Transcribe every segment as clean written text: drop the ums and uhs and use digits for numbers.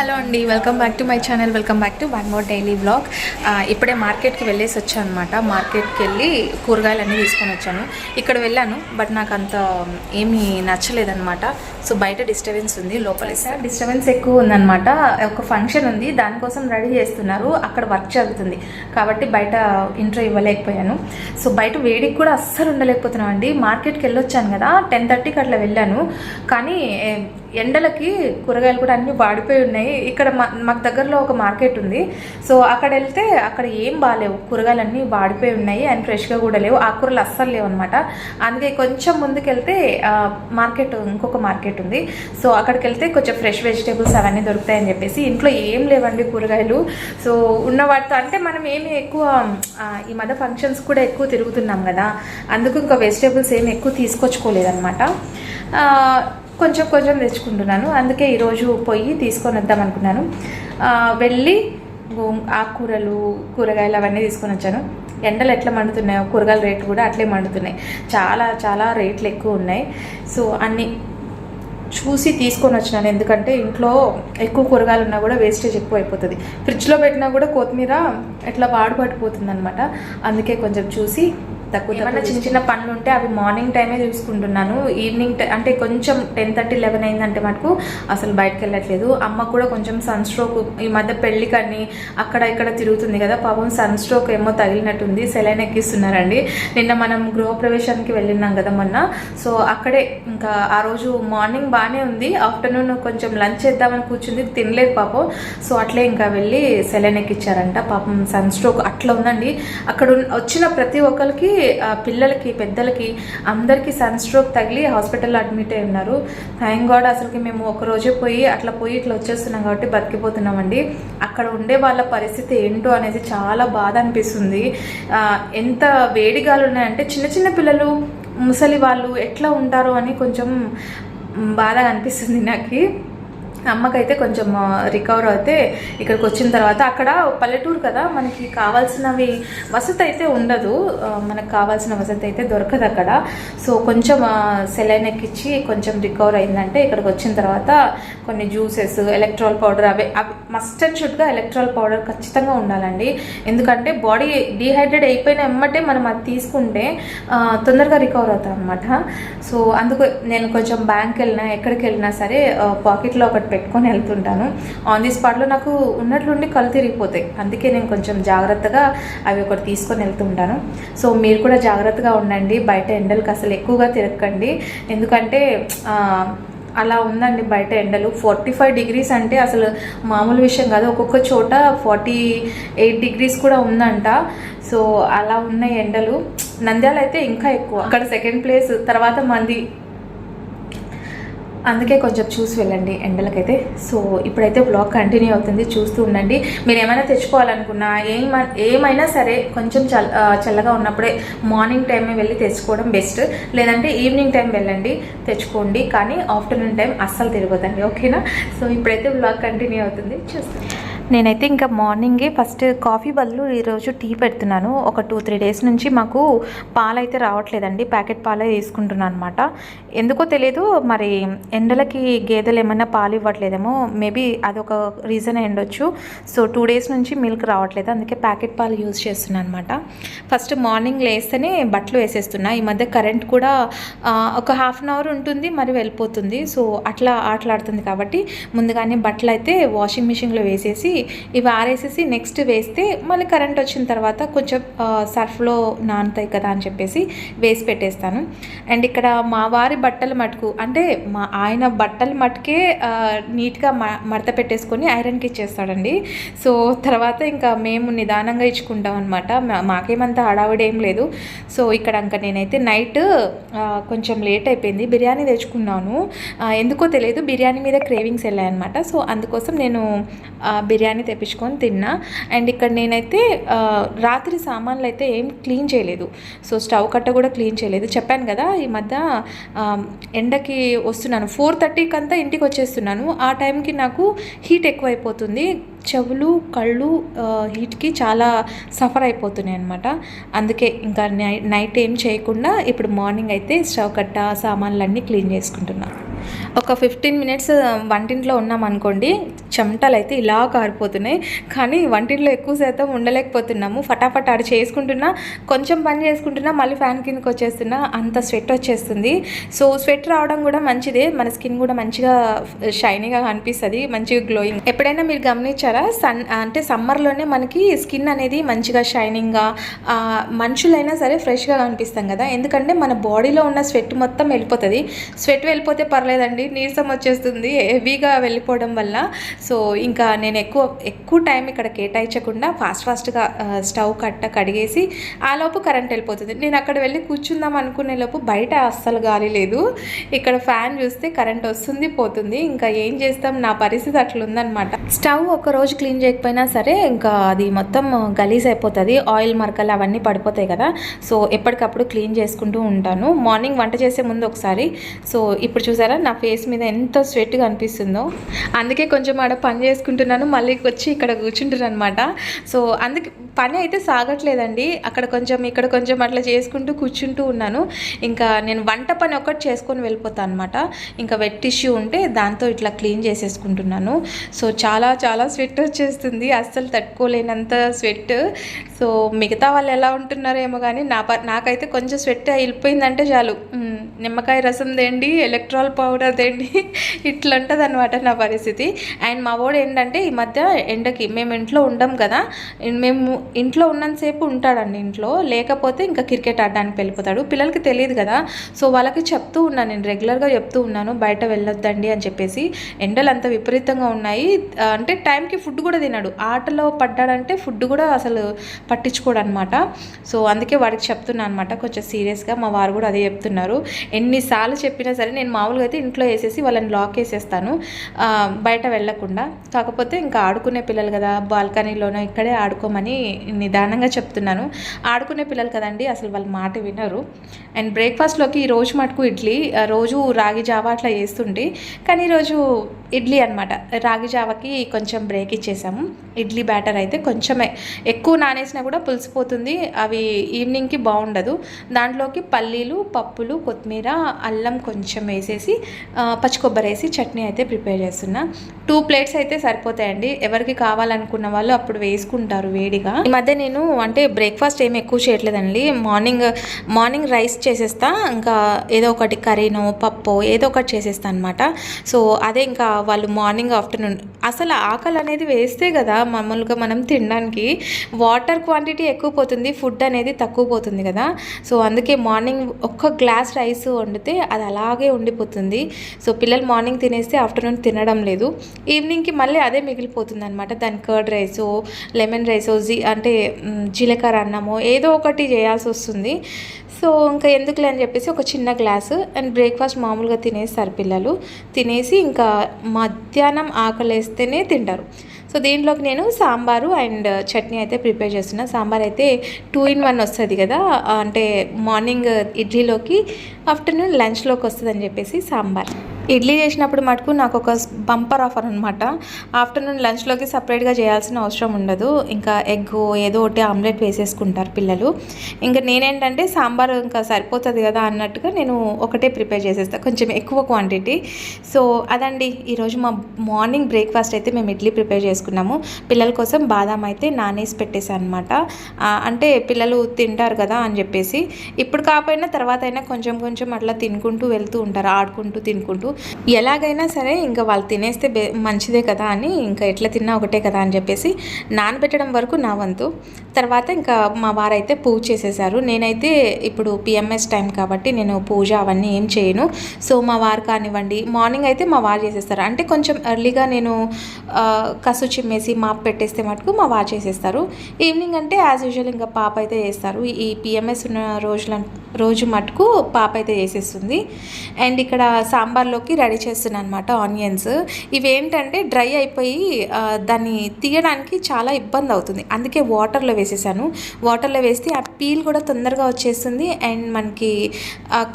Hello అండి, welcome back to my channel. Welcome back to one more daily vlog. ఇప్పుడే మార్కెట్కి వెళ్ళేసి వచ్చాను అనమాట. మార్కెట్కి వెళ్ళి కూరగాయలన్నీ తీసుకొని వచ్చాను. ఇక్కడ వెళ్ళాను, బట్ నాకు అంత ఏమీ నచ్చలేదన్నమాట. సో బయట డిస్టర్బెన్స్ ఉంది, లోపల డిస్టర్బెన్స్ ఎక్కువ ఉందన్నమాట. ఒక ఫంక్షన్ ఉంది, దానికోసం రెడీ చేస్తున్నారు, అక్కడ వర్క్ జరుగుతుంది కాబట్టి బయట ఇంట్రో ఇవ్వలేకపోయాను. సో బయట వేడికి కూడా అస్సలు ఉండలేకపోతున్నాను అండి. మార్కెట్కి వెళ్ళొచ్చాను కదా, 10:30కి అట్లా వెళ్ళాను, కానీ ఎండలకి కూరగాయలు కూడా అన్నీ వాడిపోయి ఉన్నాయి. ఇక్కడ మాకు దగ్గరలో ఒక మార్కెట్ ఉంది, సో అక్కడ వెళ్తే అక్కడ ఏం బాగాలేవు, కూరగాయలు అన్నీ వాడిపోయి ఉన్నాయి అండ్ ఫ్రెష్గా కూడా లేవు, ఆకుకూరలు అస్సలు లేవు అనమాట. అందుకే కొంచెం ముందుకెళ్తే మార్కెట్, ఇంకొక మార్కెట్ ఉంది, సో అక్కడికి వెళ్తే కొంచెం ఫ్రెష్ వెజిటేబుల్స్ అవన్నీ దొరుకుతాయని చెప్పేసి. ఇంట్లో ఏం లేవండి కూరగాయలు. సో ఉన్న వాటితో అంటే మనం ఏమి ఎక్కువ ఈ మధ్య ఫంక్షన్స్ కూడా ఎక్కువ తిరుగుతున్నాం కదా, అందుకు ఇంకా వెజిటేబుల్స్ ఏమి ఎక్కువ తీసుకొచ్చుకోలేదన్నమాట. కొంచెం కొంచెం తెచ్చుకుంటున్నాను, అందుకే ఈరోజు పోయి తీసుకొని వద్దాం అనుకున్నాను. వెళ్ళి ఆకుకూరలు, కూరగాయలు అవన్నీ తీసుకొని వచ్చాను. ఎండలు ఎట్లా మండుతున్నాయో కూరగాయల రేట్లు కూడా అట్లే మండుతున్నాయి, చాలా చాలా రేట్లు ఎక్కువ ఉన్నాయి. సో అన్నీ చూసి తీసుకొని వచ్చినాను, ఎందుకంటే ఇంట్లో ఎక్కువ కూరగాయలు ఉన్నా కూడా వేస్టేజ్ ఎక్కువ అయిపోతుంది. ఫ్రిడ్జ్లో పెట్టినా కూడా కొత్తిమీర ఎట్లా వాడుపడిపోతుంది అనమాట. అందుకే కొంచెం చూసి తక్కువ ఏమైనా చిన్న చిన్న పనులు ఉంటే అవి మార్నింగ్ టైమే చూసుకుంటున్నాను. ఈవినింగ్ అంటే కొంచెం 10:30, 11 అయిందంటే మటుకు అసలు బయటకు వెళ్ళట్లేదు. అమ్మ కూడా కొంచెం సన్ స్ట్రోక్, ఈ మధ్య పెళ్లి కానీ అక్కడ ఇక్కడ తిరుగుతుంది కదా, పాపం సన్ స్ట్రోక్ ఏమో తగిలినట్టుంది, సెలైన్ ఎక్కిస్తున్నారండి. నిన్న మనం గృహప్రవేశానికి వెళ్ళినాం కదా మొన్న, సో అక్కడే ఇంకా ఆ రోజు మార్నింగ్ బాగానే ఉంది, ఆఫ్టర్నూన్ కొంచెం లంచ్ చేద్దామని కూర్చుంది, తినలేదు పాపం. సో అట్లే ఇంకా వెళ్ళి సెలైన్ ఎక్కిచ్చారంట. పాపం సన్ స్ట్రోక్ అట్లా ఉందండి. అక్కడ వచ్చిన ప్రతి ఒక్కరికి, పిల్లలకి పెద్దలకి అందరికీ సన్ స్ట్రోక్ తగిలి హాస్పిటల్లో అడ్మిట్ అయి ఉన్నారు. థ్యాంక్ గాడ్ అసలుకి మేము ఒకరోజే పోయి ఇట్లా వచ్చేస్తున్నాం కాబట్టి బతికిపోతున్నామండి. అక్కడ ఉండే వాళ్ళ పరిస్థితి ఏంటో అనేది చాలా బాధ అనిపిస్తుంది. ఎంత వేడిగాలు ఉన్నాయంటే చిన్న చిన్న పిల్లలు, ముసలి వాళ్ళు ఎట్లా ఉంటారో అని కొంచెం బాధగా అనిపిస్తుంది నాకు. అమ్మకైతే కొంచెం రికవర్ అయితే ఇక్కడికి వచ్చిన తర్వాత, అక్కడ పల్లెటూరు కదా, మనకి కావాల్సినవి వసతి అయితే ఉండదు, మనకు కావాల్సిన వసతి అయితే దొరకదు అక్కడ. సో కొంచెం సెలైన్ ఎక్కించి కొంచెం రికవర్ అయిందంటే ఇక్కడికి వచ్చిన తర్వాత కొన్ని జ్యూసెస్, ఎలక్ట్రాల్ పౌడర్, అవి మస్ట్ అండ్ షుడ్గా ఎలక్ట్రాల్ పౌడర్ ఖచ్చితంగా ఉండాలండి. ఎందుకంటే బాడీ డీహైడ్రేట్ అయిపోయిన ఎమ్మటే మనం అది తీసుకుంటే తొందరగా రికవర్ అవుతాం అనమాట. సో అందుకు నేను కొంచెం బ్యాంక్ వెళ్ళినా ఎక్కడికి వెళ్ళినా సరే పాకెట్లో ఒకటి పెట్టుకొని వెళ్తుంటాను. ఆన్ ది స్పాట్లో నాకు ఉన్నట్లుండి కళ్ళు తిరిగిపోతాయి, అందుకే నేను కొంచెం జాగ్రత్తగా అవి ఒకటి తీసుకొని వెళ్తుంటాను. సో మీరు కూడా జాగ్రత్తగా ఉండండి, బయట ఎండలకు అసలు ఎక్కువగా తిరగకండి, ఎందుకంటే అలా ఉందండి బయట ఎండలు. 45 డిగ్రీస్ అంటే అసలు మామూలు విషయం కాదు, ఒక్కొక్క చోట 48 డిగ్రీస్ కూడా ఉందంట. సో అలా ఉన్నాయి ఎండలు. నంద్యాల అయితే ఇంకా ఎక్కువ, అక్కడ సెకండ్ ప్లేస్, తర్వాత మంది. అందుకే కొంచెం చూసి వెళ్ళండి ఎండలకైతే. సో ఇప్పుడైతే బ్లాగ్ కంటిన్యూ అవుతుంది, చూస్తూ ఉండండి. మీరు ఏమైనా తెచ్చుకోవాలనుకున్నా ఏమైనా సరే కొంచెం చల్లగా ఉన్నప్పుడే మార్నింగ్ టైమే వెళ్ళి తెచ్చుకోవడం బెస్ట్, లేదంటే ఈవినింగ్ టైం వెళ్ళండి తెచ్చుకోండి, కానీ ఆఫ్టర్నూన్ టైం అస్సలు తిరగొద్దండి, ఓకేనా? సో ఇప్పుడైతే బ్లాగ్ కంటిన్యూ అవుతుంది, చూస్తాను. నేనైతే ఇంకా మార్నింగే ఫస్ట్ కాఫీ బదులు ఈరోజు టీ పెడుతున్నాను. ఒక 2-3 డేస్ నుంచి మాకు పాలైతే రావట్లేదండి, ప్యాకెట్ పాలే తీసుకుంటున్నాను అనమాట. ఎందుకో తెలియదు, మరి ఎండలకి గేదెలు ఏమైనా పాలు ఇవ్వట్లేదేమో, మేబీ అదొక రీజన్ అయి ఉండొచ్చు. సో 2 డేస్ నుంచి మిల్క్ రావట్లేదు, అందుకే ప్యాకెట్ పాలు యూజ్ చేస్తున్నాను అనమాట. ఫస్ట్ మార్నింగ్ లేస్తేనే బట్టలు వేసేస్తున్నా. ఈ మధ్య కరెంట్ కూడా ఒక 1/2 అవర్ ఉంటుంది, మరి వెళ్ళిపోతుంది. సో అట్లా ఆటలాడుతుంది కాబట్టి ముందుగానే బట్టలు అయితే వాషింగ్ మిషన్లో వేసేసి ఇవి ఆరేసేసి నెక్స్ట్ వేస్తే మళ్ళీ కరెంట్ వచ్చిన తర్వాత కొంచెం సర్ఫ్లో నానుతాయి కదా అని చెప్పేసి వేసి పెట్టేస్తాను. అండ్ ఇక్కడ మా వారి బట్టలు మటుకు, అంటే ఆయన బట్టలు మటుకే నీట్గా మడత పెట్టేసుకొని ఐరన్కి ఇచ్చేస్తాడండి. సో తర్వాత ఇంకా మేము నిదానంగా ఇచ్చుకుంటాం అనమాట, మాకేమంత హడావిడి ఏం లేదు. సో ఇక్కడ ఇంకా నేనైతే నైట్ కొంచెం లేట్ అయిపోయింది, బిర్యానీ తెచ్చుకున్నాను. ఎందుకో తెలియదు, బిర్యానీ మీద క్రేవింగ్స్ వెళ్ళాయన్నమాట. సో అందుకోసం నేను బిర్యానీ తెప్పించుకొని తిన్నా. అండ్ ఇక్కడ నేనైతే రాత్రి సామాన్లు అయితే ఏం క్లీన్ చేయలేదు, సో స్టవ్ కట్ట కూడా క్లీన్ చేయలేదు. చెప్పాను కదా ఈ మధ్య ఎండకి వస్తున్నాను, 4:30కి అంతా ఇంటికి వచ్చేస్తున్నాను. ఆ టైంకి నాకు హీట్ ఎక్కువైపోతుంది, చెవులు కళ్ళు హీట్కి చాలా సఫర్ అయిపోతున్నాయి అనమాట. అందుకే ఇంకా నైట్ ఏం చేయకుండా ఇప్పుడు మార్నింగ్ అయితే స్టవ్ కట్ట సామాన్లన్నీ క్లీన్ చేసుకుంటున్నాను. ఒక 15 మినిట్స్ వంటింట్లో ఉన్నాం అనుకోండి, చెమటలు అయితే ఇలా కారిపోతున్నాయి. కానీ వంటింట్లో ఎక్కువ శాతం ఉండలేకపోతున్నాము. ఫటాఫట్ ఆడ చేసుకుంటున్నా, కొంచెం పని చేసుకుంటున్నా, మళ్ళీ ఫ్యాన్ కిందకి వచ్చేస్తున్నా, అంత స్వెట్ వచ్చేస్తుంది. సో స్వెట్ రావడం కూడా మంచిదే, మన స్కిన్ కూడా మంచిగా షైనీగా కనిపిస్తుంది, మంచిగా గ్లోయింగ్. ఎప్పుడైనా మీరు గమనించారా, అంటే సమ్మర్లోనే మనకి స్కిన్ అనేది మంచిగా షైనింగ్గా, మనుషులైనా సరే ఫ్రెష్గా కనిపిస్తాం కదా, ఎందుకంటే మన బాడీలో ఉన్న స్వెట్ మొత్తం వెళ్ళిపోతుంది. స్వెట్ వెళ్ళిపోతే పర్లేదండి, నీరసం వచ్చేస్తుంది హెవీగా వెళ్ళిపోవడం వల్ల. సో ఇంకా నేను ఎక్కువ టైం ఇక్కడ కేటాయించకుండా ఫాస్ట్గా స్టవ్ కడిగేసి ఆ లోపు కరెంట్ వెళ్ళిపోతుంది. నేను అక్కడ వెళ్ళి కూర్చుందాం అనుకునే లోపు బయట అస్సలు గాలి లేదు. ఇక్కడ ఫ్యాన్ చూస్తే కరెంట్ వస్తుంది పోతుంది. ఇంకా ఏం చేస్తాం, నా పరిస్థితి అట్లుందనమాట. స్టవ్ ఒక రోజు క్లీన్ చేయకపోయినా సరే ఇంకా అది మొత్తం గలీజ్ అయిపోతుంది, ఆయిల్ మరకలు అవన్నీ పడిపోతాయి కదా. సో ఎప్పటికప్పుడు క్లీన్ చేసుకుంటూ ఉంటాను. మార్నింగ్ వంట చేసే ముందు ఒకసారి. సో ఇప్పుడు చూసారా నా ఫేస్ మీద ఎంత స్వెట్గా అనిపిస్తుందో, అందుకే కొంచెం ఆడ పని చేసుకుంటున్నాను, మళ్ళీ వచ్చి ఇక్కడ కూర్చుంటున్నాను అనమాట. సో అందుకే పని అయితే సాగట్లేదండి, అక్కడ కొంచెం ఇక్కడ కొంచెం అట్లా చేసుకుంటూ కూర్చుంటూ ఉన్నాను. ఇంకా నేను వంట పని ఒకటి చేసుకొని వెళ్ళిపోతాను అనమాట. ఇంకా వెట్ టిష్యూ ఉంటే దాంతో ఇట్లా క్లీన్ చేసేసుకుంటున్నాను. సో చాలా స్వెట్ వచ్చేస్తుంది, అస్సలు తట్టుకోలేనంత స్వెట్. సో మిగతా వాళ్ళు ఎలా ఉంటున్నారేమో కానీ నాకైతే కొంచెం స్వెట్ వెళ్ళిపోయిందంటే చాలు, నిమ్మకాయ రసం తేండి, ఎలక్ట్రాల్ పౌడర్ తేండి, ఇట్లా ఉంటుంది అనమాట నా పరిస్థితి. అండ్ మా వాడు ఏంటంటే ఈ మధ్య ఎండకి మేము ఇంట్లో ఉండం కదా, మేము ఇంట్లో ఉన్నంతసేపు ఉంటాడండి, ఇంట్లో లేకపోతే ఇంకా క్రికెట్ ఆడడానికి వెళ్ళిపోతాడు. పిల్లలకి తెలియదు కదా, సో వాళ్ళకి చెప్తూ ఉన్నాను, నేను రెగ్యులర్గా చెప్తూ ఉన్నాను బయట వెళ్ళొద్దండి అని చెప్పేసి. ఎండలు అంత విపరీతంగా ఉన్నాయి, అంటే టైంకి ఫుడ్ కూడా తినడు, ఆటలో పడ్డాడంటే ఫుడ్ కూడా అసలు పట్టించుకోడు అనమాట. సో అందుకే వాడికి చెప్తున్నాను అనమాట కొంచెం సీరియస్గా. మా వారు కూడా అదే చెప్తున్నారు. ఎన్నిసార్లు చెప్పినా సరే నేను మామూలుగా అయితే ఇంట్లో వేసేసి వాళ్ళని లాక్ వేసేస్తాను, బయట వెళ్ళకుండా. కాకపోతే ఇంకా ఆడుకునే పిల్లలు కదా, బాల్కనీలోనో ఇక్కడే ఆడుకోమని నిదానంగా చెప్తున్నాను. ఆడుకునే పిల్లలు కదండి, అసలు వాళ్ళ మాట వినరు. అండ్ బ్రేక్ఫాస్ట్లోకి ఈ రోజు మటుకు ఇడ్లీ, రోజు రాగి జావా అట్లా చేస్తుంటే, కానీ ఈరోజు ఇడ్లీ అనమాట. రాగి జావాకి కొంచెం బ్రేక్ ఇచ్చేసాము. ఇడ్లీ బ్యాటర్ అయితే కొంచెమే, ఎక్కువ నానేసినా కూడా పులిసిపోతుంది, అవి ఈవినింగ్కి బాగుండదు. దాంట్లోకి పల్లీలు, పప్పులు, కొత్తిమీర, అల్లం కొంచెం వేసేసి పచ్చి కొబ్బరి వేసి చట్నీ అయితే ప్రిపేర్ చేస్తున్నా. 2 ప్లేట్స్ అయితే సరిపోతాయండి, ఎవరికి కావాలనుకున్న వాళ్ళు అప్పుడు వేసుకుంటారు వేడిగా. ఈ మధ్య నేను అంటే బ్రేక్ఫాస్ట్ ఏమి ఎక్కువ చేయట్లేదండి, మార్నింగ్ రైస్ చేసేస్తా, ఇంకా ఏదో ఒకటి కర్రీనో పప్పు ఏదో ఒకటి చేసేస్తా అనమాట. సో అదే ఇంకా వాళ్ళు మార్నింగ్ ఆఫ్టర్నూన్ అసలు ఆకలి అనేది వేస్తే కదా మామూలుగా మనం తినడానికి, వాటర్ క్వాంటిటీ ఎక్కువ పోతుంది, ఫుడ్ అనేది తక్కువ పోతుంది కదా. సో అందుకే మార్నింగ్ ఒక్క గ్లాస్ రైస్ వండితే అది అలాగే ఉండిపోతుంది. సో పిల్లలు మార్నింగ్ తినేస్తే ఆఫ్టర్నూన్ తినడం లేదు, ఈవినింగ్కి మళ్ళీ అదే మిగిలిపోతుంది అనమాట. దాని కర్డ్ రైసో, లెమన్ రైసో, అంటే జీలకర్ర అన్నమో ఏదో ఒకటి చేయాల్సి వస్తుంది. సో ఇంకా ఎందుకులే అని చెప్పేసి ఒక చిన్న గ్లాసు. అండ్ బ్రేక్ఫాస్ట్ మామూలుగా తినేస్తారు పిల్లలు, తినేసి ఇంకా మధ్యాహ్నం ఆకలేస్తేనే తింటారు. సో దీంట్లోకి నేను సాంబారు అండ్ చట్నీ అయితే ప్రిపేర్ చేస్తున్నా. సాంబార్ అయితే 2 in 1 వస్తుంది కదా, అంటే మార్నింగ్ ఇడ్లీలోకి, ఆఫ్టర్నూన్ లంచ్లోకి వస్తుంది అని చెప్పేసి సాంబార్. ఇడ్లీ చేసినప్పుడు మటుకు నాకు ఒక బంపర్ ఆఫర్ అనమాట, ఆఫ్టర్నూన్ లంచ్లోకి సపరేట్గా చేయాల్సిన అవసరం ఉండదు. ఇంకా ఎగ్ ఏదో ఒకటి ఆమ్లెట్ వేసేసుకుంటారు పిల్లలు. ఇంకా నేనేంటంటే సాంబార్ ఇంకా సరిపోతుంది కదా అన్నట్టుగా నేను ఒకటే ప్రిపేర్ చేసేస్తాను, కొంచెం ఎక్కువ క్వాంటిటీ. సో అదండి ఈరోజు మా మార్నింగ్ బ్రేక్ఫాస్ట్ అయితే మేము ఇడ్లీ ప్రిపేర్ చేసుకున్నాము. పిల్లల కోసం బాదాం అయితే నానేసి పెట్టేసాను అనమాట, అంటే పిల్లలు తింటారు కదా అని చెప్పేసి. ఇప్పుడు కాకపోయినా తర్వాత అయినా కొంచెం అట్లా తినుకుంటూ వెళ్తూ ఉంటారు, ఆడుకుంటూ తినుకుంటూ. ఎలాగైనా సరే ఇంకా వాళ్ళు తినేస్తే మంచిదే కదా అని, ఇంకా ఎట్లా తిన్నా ఒకటే కదా అని చెప్పేసి నానబెట్టడం వరకు నా వంతు. తర్వాత ఇంకా మా వారైతే పూజ చేసేసారు. నేనైతే ఇప్పుడు పిఎంఎస్ టైం కాబట్టి నేను పూజ అవన్నీ ఏం చేయను. సో మా వారు కానివ్వండి, మార్నింగ్ అయితే మా వారు చేసేస్తారు, అంటే కొంచెం ఎర్లీగా నేను కసు చిమ్మేసి మాప్ పెట్టేస్తే మటుకు మా వారు చేసేస్తారు. ఈవినింగ్ అంటే యాజ్ యూజువల్ ఇంకా పాప అయితే చేస్తారు. ఈ పిఎంఎస్ ఉన్న రోజు మటుకు పాప అయితే చేసేస్తుంది. అండ్ ఇక్కడ సాంబార్లోకి రెడీ చేస్తున్నాను అనమాట ఆనియన్స్. ఇవేంటంటే డ్రై అయిపోయి దాన్ని తీయడానికి చాలా ఇబ్బంది అవుతుంది, అందుకే వాటర్లో వేసేసాను. వాటర్లో వేస్తే ఆ పీల్ కూడా తొందరగా వచ్చేస్తుంది అండ్ మనకి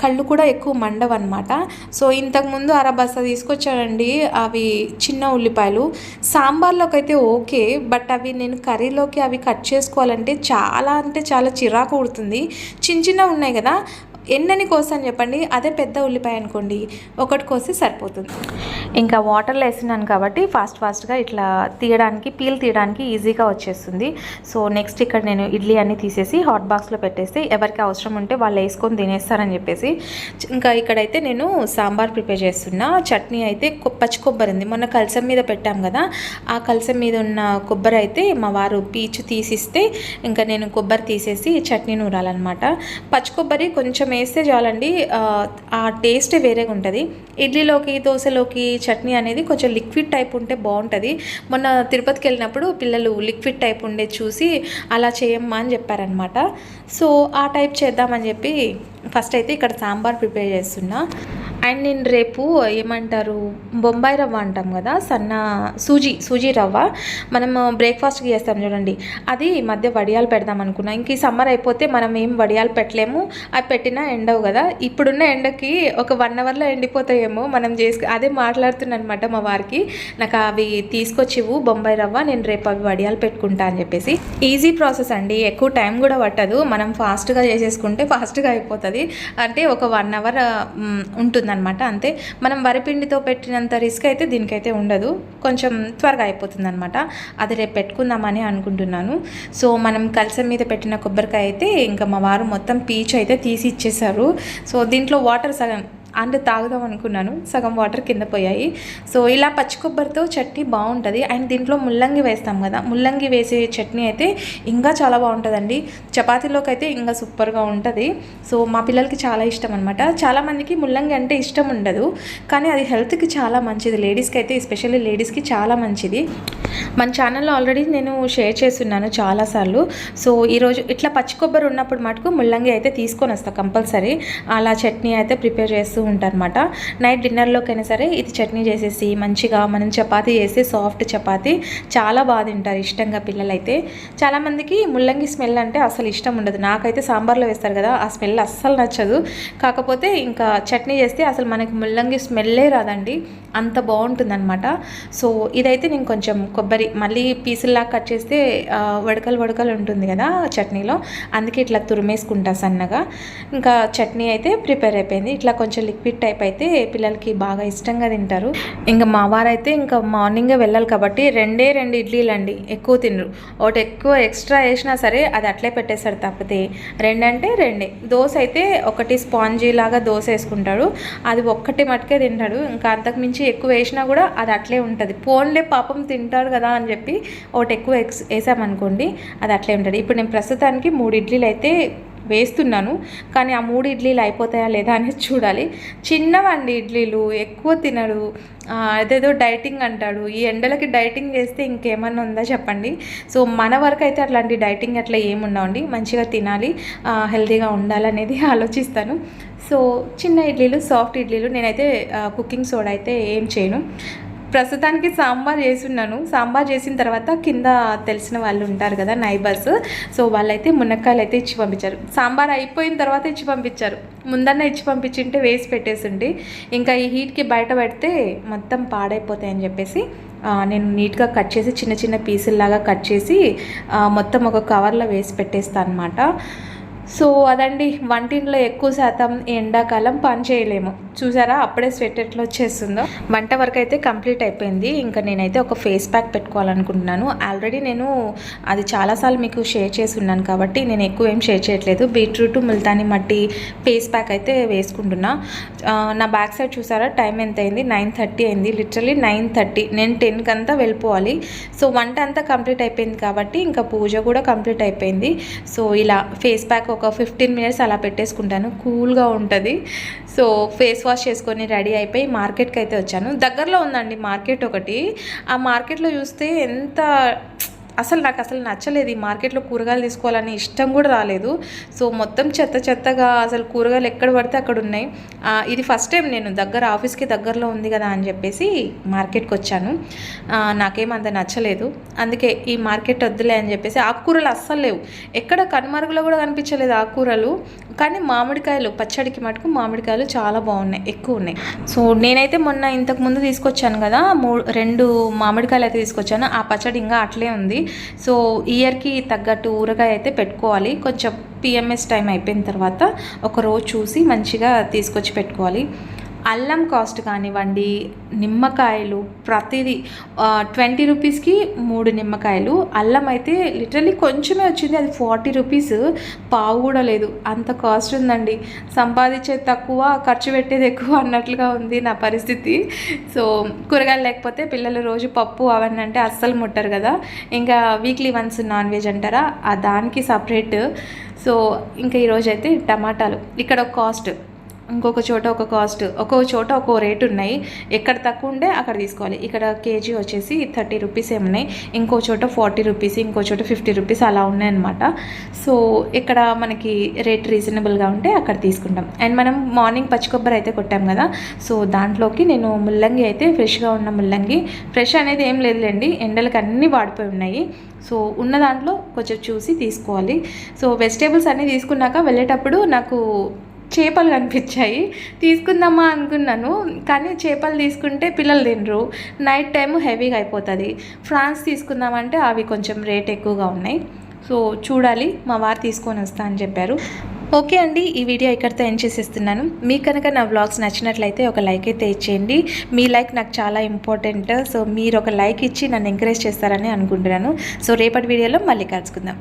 కళ్ళు కూడా ఎక్కువ మండవు అనమాట. సో ఇంతకుముందు అరబస్తా తీసుకొచ్చానండి అవి చిన్న ఉల్లిపాయలు. సాంబార్లోకి అయితే ఓకే, బట్ అవి నేను కర్రీలోకి అవి కట్ చేసుకోవాలంటే చాలా చిరాకు పుడుతుంది. చిన్న ఉన్నాయి కదా, ఎన్నని కోస్తాను చెప్పండి, అదే పెద్ద ఉల్లిపాయ అనుకోండి ఒకటి కోసి సరిపోతుంది. ఇంకా వాటర్లో వేసినాను కాబట్టి ఫాస్ట్గా ఇట్లా పీల్ తీయడానికి ఈజీగా వచ్చేస్తుంది. సో నెక్స్ట్ ఇక్కడ నేను ఇడ్లీ అన్నీ తీసేసి హాట్ బాక్స్లో పెట్టేసి ఎవరికి అవసరం ఉంటే వాళ్ళు వేసుకొని తినేస్తారని చెప్పేసి, ఇంకా ఇక్కడైతే నేను సాంబార్ ప్రిపేర్ చేస్తున్నా. చట్నీ అయితే పచ్చి కొబ్బరి ఉంది, మొన్న కలసం మీద పెట్టాం కదా, ఆ కలసం మీద ఉన్న కొబ్బరి అయితే మా వారు పీచు తీసిస్తే ఇంకా నేను కొబ్బరి తీసేసి చట్నీ నూరాలన్నమాట. పచ్చి కొబ్బరి కొంచెం వేస్తే చాలండి, ఆ టేస్టే వేరేగా ఉంటుంది. ఇడ్లీలోకి దోశలోకి చట్నీ అనేది కొంచెం లిక్విడ్ టైప్ ఉంటే బాగుంటుంది. మొన్న తిరుపతికి వెళ్ళినప్పుడు పిల్లలు లిక్విడ్ టైప్ ఉండే చూసి అలా చేయమ్మా అని చెప్పారనమాట. సో ఆ టైప్ చేద్దామని చెప్పి ఫస్ట్ అయితే ఇక్కడ సాంబార్ ప్రిపేర్ చేస్తున్నా. అండ్ నేను రేపు ఏమంటారు బొంబాయి రవ్వ అంటాం కదా, సూజీ రవ్వ మనం బ్రేక్ఫాస్ట్కి చేస్తాం చూడండి, అది ఈ మధ్య వడియాలు పెడదాం అనుకున్నా. ఇంక ఈ సమ్మర్ అయిపోతే మనం ఏం వడియాలు పెట్టలేము, అవి పెట్టినా ఎండవు కదా. ఇప్పుడున్న ఎండకి ఒక 1 అవర్లో ఎండిపోతాయేమో మనం అదే మాట్లాడుతున్నాను అనమాట మా వారికి, నాకు అవి తీసుకొచ్చివు బొంబాయి రవ్వ, నేను రేపు అవి వడియాలు పెట్టుకుంటా అని చెప్పేసి. ఈజీ ప్రాసెస్ అండి, ఎక్కువ టైం కూడా పట్టదు, మనం ఫాస్ట్గా చేసేసుకుంటే ఫాస్ట్గా అయిపోతుంది. అంటే ఒక 1 అవర్ ఉంటుందన్నమాట అంతే. మనం వరిపిండితో పెట్టినంత రిస్క్ అయితే దీనికైతే ఉండదు, కొంచెం త్వరగా అయిపోతుంది అనమాట. అది రేపు పెట్టుకుందామని అనుకుంటున్నాను. సో మనం కలసం మీద పెట్టిన కొబ్బరికాయ అయితే ఇంకా మా వారు మొత్తం పీచు అయితే తీసి ఇచ్చేసారు. సో దీంట్లో వాటర్ సగం అంటే తాగుదాం అనుకున్నాను, సగం వాటర్ కింద పోయాయి. సో ఇలా పచ్చి కొబ్బరితో చట్నీ బాగుంటుంది. అండ్ దీంట్లో ముల్లంగి వేస్తాం కదా, ముల్లంగి వేసే చట్నీ అయితే ఇంకా చాలా బాగుంటుందండి. చపాతీలోకి అయితే ఇంకా సూపర్గా ఉంటుంది. సో మా పిల్లలకి చాలా ఇష్టం అనమాట. చాలామందికి ముల్లంగి అంటే ఇష్టం ఉండదు, కానీ అది హెల్త్కి చాలా మంచిది, లేడీస్కి అయితే ఎస్పెషల్లీ లేడీస్కి చాలా మంచిది. మన ఛానల్లో ఆల్రెడీ నేను షేర్ చేస్తున్నాను చాలాసార్లు. సో ఈరోజు ఇట్లా పచ్చి కొబ్బరి ఉన్నప్పుడు మటుకు ముల్లంగి అయితే తీసుకొని వస్తాను కంపల్సరీ. అలా చట్నీ అయితే ప్రిపేర్ చేస్తూ ఉంటారన్నమాట. నైట్ డిన్నర్లోకైనా సరే ఇది చట్నీ చేసేసి మంచిగా మనం చపాతీ చేసి సాఫ్ట్ చపాతీ చాలా బాగా తింటారు ఇష్టంగా పిల్లలైతే. చాలామందికి ముల్లంగి స్మెల్ అంటే అసలు ఇష్టం ఉండదు, నాకైతే సాంబార్లో వేస్తారు కదా ఆ స్మెల్ అస్సలు నచ్చదు. కాకపోతే ఇంకా చట్నీ చేస్తే అసలు మనకి ముల్లంగి స్మెల్లే రాదండి, అంత బాగుంటుందన్నమాట. సో ఇదైతే నేను కొంచెం కొబ్బరి మళ్ళీ పీసుల్లా కట్ చేస్తే వడకలు ఉంటుంది కదా చట్నీలో, అందుకే ఇట్లా తురిమేసుకుంటా సన్నగా. ఇంకా చట్నీ అయితే ప్రిపేర్ అయిపోయింది. ఇట్లా కొంచెం లిక్విడ్ టైప్ అయితే పిల్లలకి బాగా ఇష్టంగా తింటారు. ఇంకా మా వారైతే ఇంకా మార్నింగే వెళ్ళాలి కాబట్టి 2 ఇడ్లీలు అండి, ఎక్కువ తినరు. ఒకటి ఎక్కువ ఎక్స్ట్రా వేసినా సరే అది అట్లే పెట్టేస్తాడు, తప్పితే 2 అంటే 2. దోశ అయితే ఒకటి స్పాంజీ లాగా దోశ వేసుకుంటాడు, అది ఒక్కటి మటుకే తింటాడు. ఇంకా అంతకుమించి ఎక్కువ వేసినా కూడా అది అట్లే ఉంటుంది. పోన్లే పాపం తింటాడు కదా అని చెప్పి ఒకటి ఎక్కువ వేసామనుకోండి అది అట్లే ఉంటుంది. ఇప్పుడు నేను ప్రస్తుతానికి 3 ఇడ్లీలు అయితే వేస్తున్నాను, కానీ ఆ 3 ఇడ్లీలు అయిపోతాయా లేదా అనేది చూడాలి. చిన్నవండి ఇడ్లీలు, ఎక్కువ తినడు, అదేదో డైటింగ్ అంటాడు. ఈ ఎండలకి డైటింగ్ చేస్తే ఇంకేమన్నా ఉందా చెప్పండి. సో మన వరకు అయితే అట్లాంటి డైటింగ్ అట్లా ఏముండవండి, మంచిగా తినాలి, హెల్తీగా ఉండాలనేది ఆలోచిస్తాను. సో చిన్న ఇడ్లీలు, సాఫ్ట్ ఇడ్లీలు. నేనైతే కుకింగ్ సోడా అయితే ఏం చేయను. ప్రస్తుతానికి సాంబార్ చేస్తున్నాను. సాంబార్ చేసిన తర్వాత కింద తెలిసిన వాళ్ళు ఉంటారు కదా నైబర్స్, సో వాళ్ళైతే మునక్కాయలు అయితే ఇచ్చి పంపించారు. సాంబార్ అయిపోయిన తర్వాత ఇచ్చి పంపించారు, ముందన్న ఇచ్చి పంపించింటే వేసి పెట్టేసిండి. ఇంకా ఈ హీట్కి బయట పెడితే మొత్తం పాడైపోతాయని చెప్పేసి నేను నీట్గా కట్ చేసి చిన్న చిన్న పీసుల్లాగా కట్ చేసి మొత్తం ఒక కవర్లో వేసి పెట్టేస్తాను అనమాట. సో అదండి, వంటింట్లో ఎక్కువ శాతం ఎండాకాలం పని చేయలేము. చూసారా అప్పుడే స్వెట్ ఎట్లా వచ్చేస్తుందో. వంట వరకు అయితే కంప్లీట్ అయిపోయింది. ఇంకా నేనైతే ఒక ఫేస్ ప్యాక్ పెట్టుకోవాలనుకుంటున్నాను. ఆల్రెడీ నేను అది చాలాసార్లు మీకు షేర్ చేసి ఉన్నాను కాబట్టి నేను ఎక్కువ ఏం షేర్ చేయట్లేదు. బీట్రూట్ ముల్తానీ మట్టి ఫేస్ ప్యాక్ అయితే వేసుకుంటున్నా. నా బ్యాక్ సైడ్ చూసారా టైం ఎంత అయింది, 9:30 అయింది. లిటరలీ 9:30, నేను 10కి అంతా వెళ్ళిపోవాలి. సో వంట అంతా కంప్లీట్ అయిపోయింది కాబట్టి ఇంకా పూజ కూడా కంప్లీట్ అయిపోయింది. సో ఇలా ఫేస్ ప్యాక్ ఒక 15 మినిట్స్ అలా పెట్టేసుకుంటాను, కూల్గా ఉంటుంది. సో ఫేస్ వాష్ చేసుకొని రెడీ అయిపోయి మార్కెట్కి అయితే వచ్చాను. దగ్గరలో ఉందండి మార్కెట్ ఒకటి. ఆ మార్కెట్లో చూస్తే నాకు అసలు నచ్చలేదు. ఈ మార్కెట్లో కూరగాయలు తీసుకోవాలని ఇష్టం కూడా రాలేదు. సో మొత్తం చెత్తగా అసలు కూరగాయలు ఎక్కడ పడితే అక్కడ ఉన్నాయి. ఇది ఫస్ట్ టైం నేను ఆఫీస్కి దగ్గరలో ఉంది కదా అని చెప్పేసి మార్కెట్కి వచ్చాను. నాకేమంత నచ్చలేదు, అందుకే ఈ మార్కెట్ వద్దులే అని చెప్పేసి. ఆకుకూరలు అస్సలు లేవు, ఎక్కడ కనుమరుగులో కూడా కనిపించలేదు ఆకుకూరలు. కానీ మామిడికాయలు పచ్చడికి మటుకు మామిడికాయలు చాలా బాగున్నాయి, ఎక్కువ ఉన్నాయి. సో నేనైతే మొన్న ఇంతకుముందు తీసుకొచ్చాను కదా, 2 మామిడికాయలు అయితే తీసుకొచ్చాను. ఆ పచ్చడి ఇంకా అట్లే ఉంది. సో ఇయర్కి తగ్గట్టు ఊరగాయ అయితే పెట్టుకోవాలి. కొంచెం పిఎంఎస్ టైం అయిపోయిన తర్వాత ఒక రోజు చూసి మంచిగా తీసుకొచ్చి పెట్టుకోవాలి. అల్లం కాస్ట్ కానివ్వండి, నిమ్మకాయలు ప్రతిదీ 20 రూపీస్కి 3 నిమ్మకాయలు. అల్లం అయితే లిటరలీ కొంచెమే వచ్చింది, అది 40 రూపీస్, పావు కూడా లేదు, అంత కాస్ట్ ఉందండి. సంపాదించేది తక్కువ, ఖర్చు పెట్టేది ఎక్కువ అన్నట్లుగా ఉంది నా పరిస్థితి. సో కూరగాయలు లేకపోతే పిల్లలు రోజు పప్పు అవన్నీ అంటే అస్సలు ముట్టరు కదా, ఇంకా వీక్లీ వన్స్ నాన్ వెజ్ అంటారా, దానికి సపరేట్. సో ఇంకా ఈరోజు అయితే టమాటాలు ఇక్కడ ఒక కాస్ట్, ఇంకొక చోట ఒక కాస్ట్, ఒక్కో చోట ఒక్కో రేటు ఉన్నాయి. ఎక్కడ తక్కువ ఉంటే అక్కడ తీసుకోవాలి. ఇక్కడ కేజీ వచ్చేసి 30 రూపీస్ ఏమున్నాయి, ఇంకో చోట 40 రూపీస్, ఇంకో చోట 50 రూపీస్ అలా ఉన్నాయన్నమాట. సో ఇక్కడ మనకి రేట్ రీజనబుల్గా ఉంటే అక్కడ తీసుకుంటాం. అండ్ మనం మార్నింగ్ పచ్చి కొబ్బరి అయితే కొట్టాం కదా, సో దాంట్లోకి నేను ముల్లంగి అయితే ఫ్రెష్గా ఉన్న ముల్లంగి, ఫ్రెష్ అనేది ఏం లేదులేండి, ఎండలకు అన్నీ వాడిపోయి ఉన్నాయి. సో ఉన్న దాంట్లో కొంచెం చూసి తీసుకోవాలి. సో వెజిటేబుల్స్ అన్నీ తీసుకున్నాక వెళ్ళేటప్పుడు నాకు చేపలు కనిపించాయి, తీసుకుందామా అనుకున్నాను. కానీ చేపలు తీసుకుంటే పిల్లలు తినరు, నైట్ టైం హెవీగా అయిపోతుంది. ఫ్రాన్స్ తీసుకుందామంటే అవి కొంచెం రేట్ ఎక్కువగా ఉన్నాయి. సో చూడాలి, మా వారు తీసుకొని వస్తా అని చెప్పారు. ఓకే అండి, ఈ వీడియో ఇక్కడితో ఎండ్ చేసేస్తున్నాను. మీకు కనుక నా వ్లాగ్స్ నచ్చినట్లయితే ఒక లైక్ అయితే ఇచ్చేయండి. మీ లైక్ నాకు చాలా ఇంపార్టెంట్. సో మీరు ఒక లైక్ ఇచ్చి నన్ను ఎంకరేజ్ చేస్తారని అనుకుంటున్నాను. సో రేపటి వీడియోలో మళ్ళీ కలుసుకుందాం.